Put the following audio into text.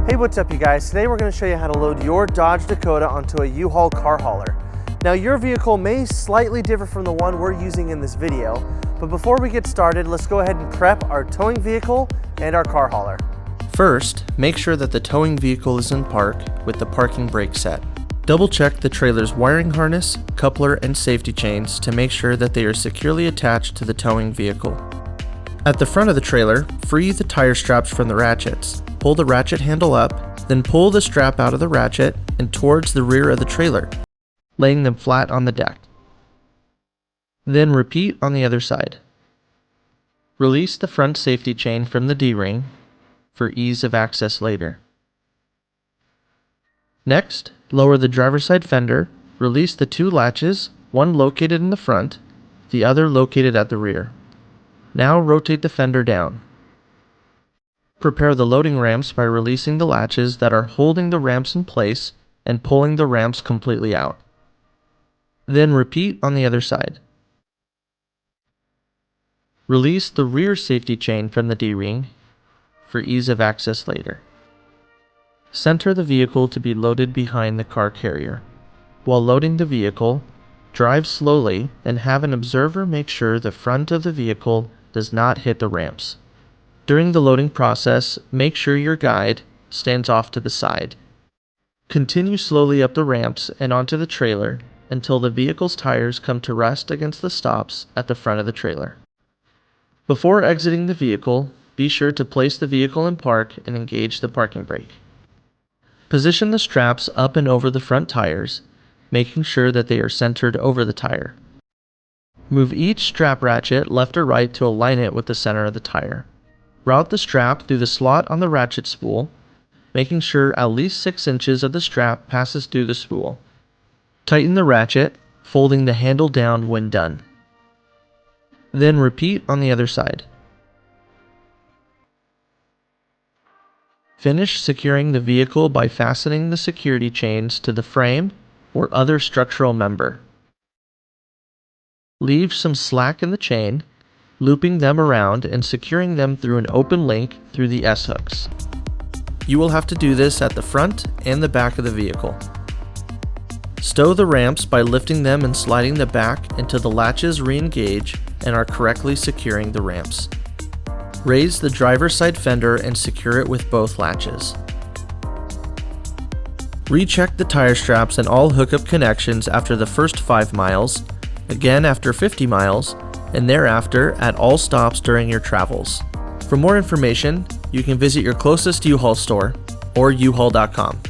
Hey, what's up you guys? Today we're going to show you how to load your Dodge Dakota onto a U-Haul car hauler. Now your vehicle may slightly differ from the one we're using in this video, but before we get started, let's go ahead and prep our towing vehicle and our car hauler. First, make sure that the towing vehicle is in park with the parking brake set. Double check the trailer's wiring harness, coupler, and safety chains to make sure that they are securely attached to the towing vehicle. At the front of the trailer, free the tire straps from the ratchets. Pull the ratchet handle up, then pull the strap out of the ratchet and towards the rear of the trailer, laying them flat on the deck. Then repeat on the other side. Release the front safety chain from the D-ring for ease of access later. Next, lower the driver's side fender, release the two latches, one located in the front, the other located at the rear. Now rotate the fender down. Prepare the loading ramps by releasing the latches that are holding the ramps in place and pulling the ramps completely out. Then repeat on the other side. Release the rear safety chain from the D-ring for ease of access later. Center the vehicle to be loaded behind the car carrier. While loading the vehicle, drive slowly and have an observer make sure the front of the vehicle does not hit the ramps. During the loading process, make sure your guide stands off to the side. Continue slowly up the ramps and onto the trailer until the vehicle's tires come to rest against the stops at the front of the trailer. Before exiting the vehicle, be sure to place the vehicle in park and engage the parking brake. Position the straps up and over the front tires, making sure that they are centered over the tire. Move each strap ratchet left or right to align it with the center of the tire. Route the strap through the slot on the ratchet spool, making sure at least 6 inches of the strap passes through the spool. Tighten the ratchet, folding the handle down when done. Then repeat on the other side. Finish securing the vehicle by fastening the security chains to the frame or other structural member. Leave some slack in the chain, looping them around and securing them through an open link through the S-hooks. You will have to do this at the front and the back of the vehicle. Stow the ramps by lifting them and sliding the back until the latches re-engage and are correctly securing the ramps. Raise the driver's side fender and secure it with both latches. Recheck the tire straps and all hookup connections after the first 5 miles, again after 50 miles, and thereafter at all stops during your travels. For more information, you can visit your closest U-Haul store or uhaul.com.